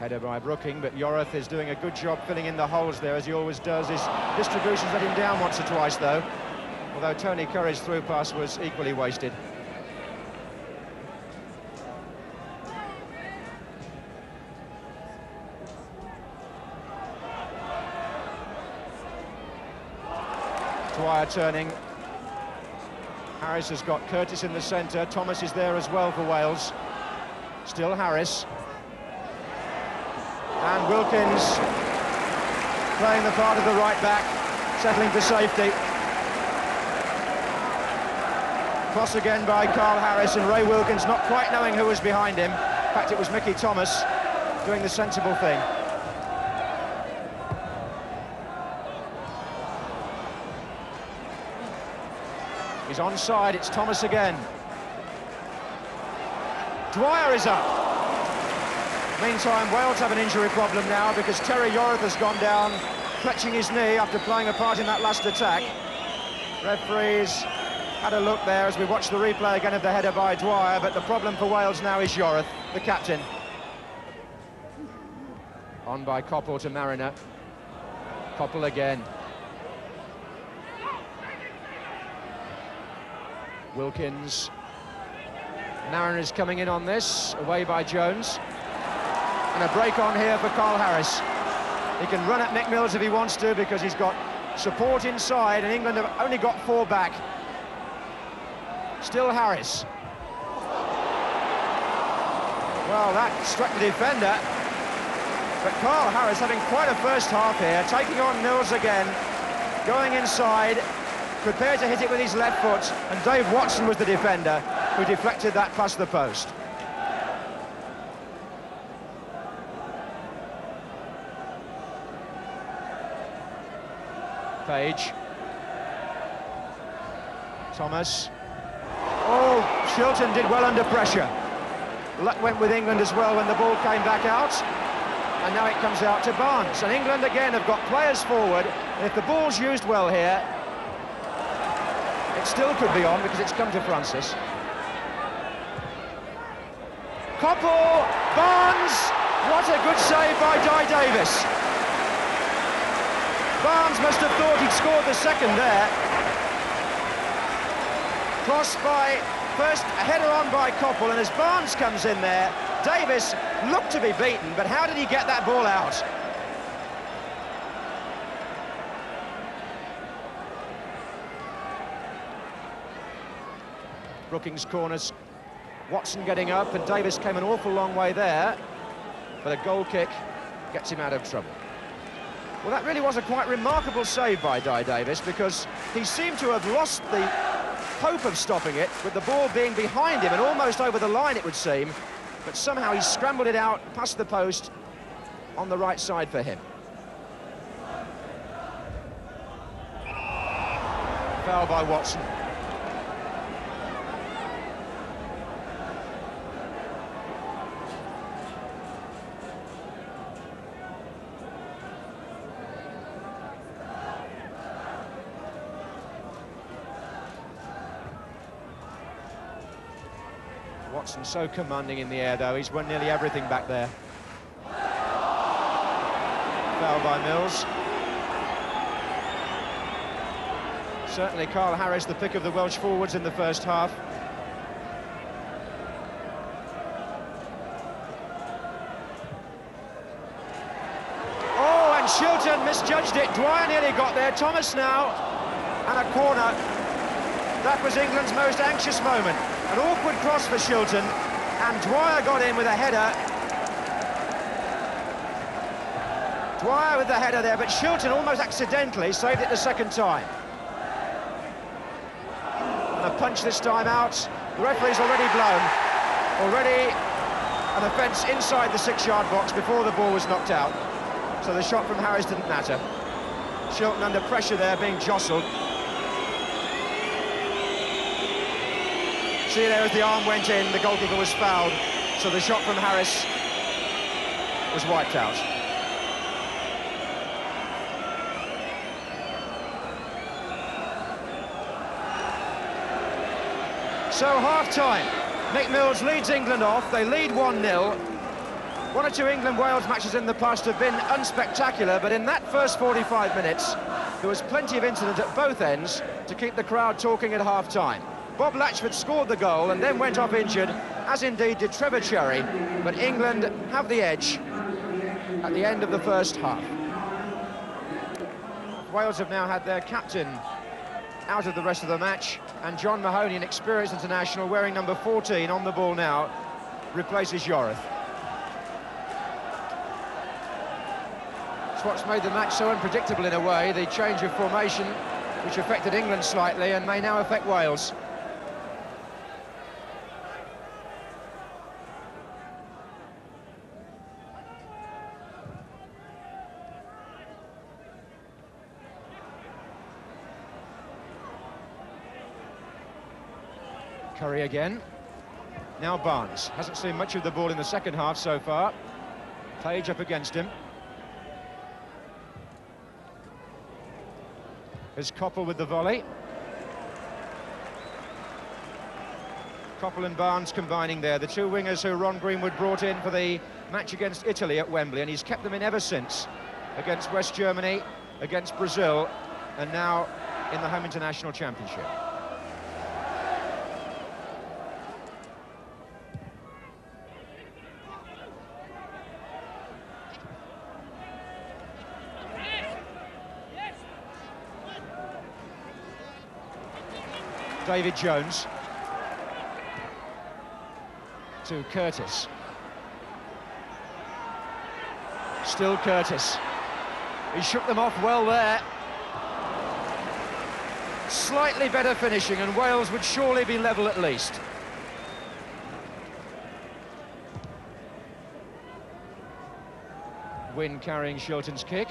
Header by Brooking, but Yorath is doing a good job filling in the holes there, as he always does. His distributions let him down once or twice, though, although Tony Curry's through pass was equally wasted. Dwyer turning. Harris has got Curtis in the centre. Thomas is there as well for Wales. Still Harris. And Wilkins playing the part of the right back, settling for safety. Cross again by Carl Harris, and Ray Wilkins not quite knowing who was behind him. In fact, it was Mickey Thomas doing the sensible thing. He's onside, it's Thomas again. Dwyer is up. Meantime, Wales have an injury problem now because Terry Yorath has gone down, clutching his knee after playing a part in that last attack. Referees had a look there as we watch the replay again of the header by Dwyer, but the problem for Wales now is Yorath, the captain. On by Coppell to Mariner. Coppell again. Wilkins. Mariner's coming in on this, away by Jones. And a break on here for Carl Harris. He can run at Mick Mills if he wants to because he's got support inside, and England have only got 4 back. Still Harris. Well, that struck the defender. But Carl Harris having quite a first half here, taking on Mills again, going inside, prepared to hit it with his left foot, and Dave Watson was the defender who deflected that past the post. Page. Thomas. Oh, Shilton did well under pressure. Luck went with England as well when the ball came back out. And now it comes out to Barnes. And England again have got players forward. And if the ball's used well here, it still could be on because it's come to Francis. Coppell, Barnes, what a good save by Di Davis. Barnes must have thought he'd scored the second there. Cross by, first a header on by Coppell, and as Barnes comes in there, Davis looked to be beaten, but how did he get that ball out? Brookings corners, Watson getting up, and Davis came an awful long way there, but a goal kick gets him out of trouble. Well, that really was a quite remarkable save by Di Davis, because he seemed to have lost the hope of stopping it, with the ball being behind him and almost over the line, it would seem, but somehow he scrambled it out past the post on the right side for him. Foul by Watson. Watson so commanding in the air, though. He's won nearly everything back there. Foul by Mills. Certainly Carl Harris, the pick of the Welsh forwards in the first half. Oh, and Shilton misjudged it. Dwyer nearly got there. Thomas now, and a corner. That was England's most anxious moment. An awkward cross for Shilton, and Dwyer got in with a header. Dwyer with the header there, but Shilton almost accidentally saved it the second time. And a punch this time out. The referee's already blown. Already an offence inside the 6-yard box before the ball was knocked out. So the shot from Harris didn't matter. Shilton under pressure there, being jostled. See there as the arm went in, the goalkeeper was fouled, so the shot from Harris was wiped out. So half-time, Mick Mills leads England off, they lead 1-0, One or two England-Wales matches in the past have been unspectacular, but in that first 45 minutes, there was plenty of incident at both ends to keep the crowd talking at half-time. Bob Latchford scored the goal and then went off injured, as indeed did Trevor Cherry, but England have the edge at the end of the first half. Wales have now had their captain out of the rest of the match, and John Mahoney, an experienced international, wearing number 14 on the ball now, replaces Yorath. It's what's made the match so unpredictable in a way, the change of formation, which affected England slightly and may now affect Wales. Curry again. Now Barnes. Hasn't seen much of the ball in the second half so far. Page up against him. Here's Coppell with the volley. Coppell and Barnes combining there. The two wingers who Ron Greenwood brought in for the match against Italy at Wembley, and he's kept them in ever since. Against West Germany, against Brazil, and now in the Home International Championship. David Jones to Curtis. Still Curtis. He shook them off well there. Slightly better finishing, and Wales would surely be level at least. Wynne carrying Shilton's kick.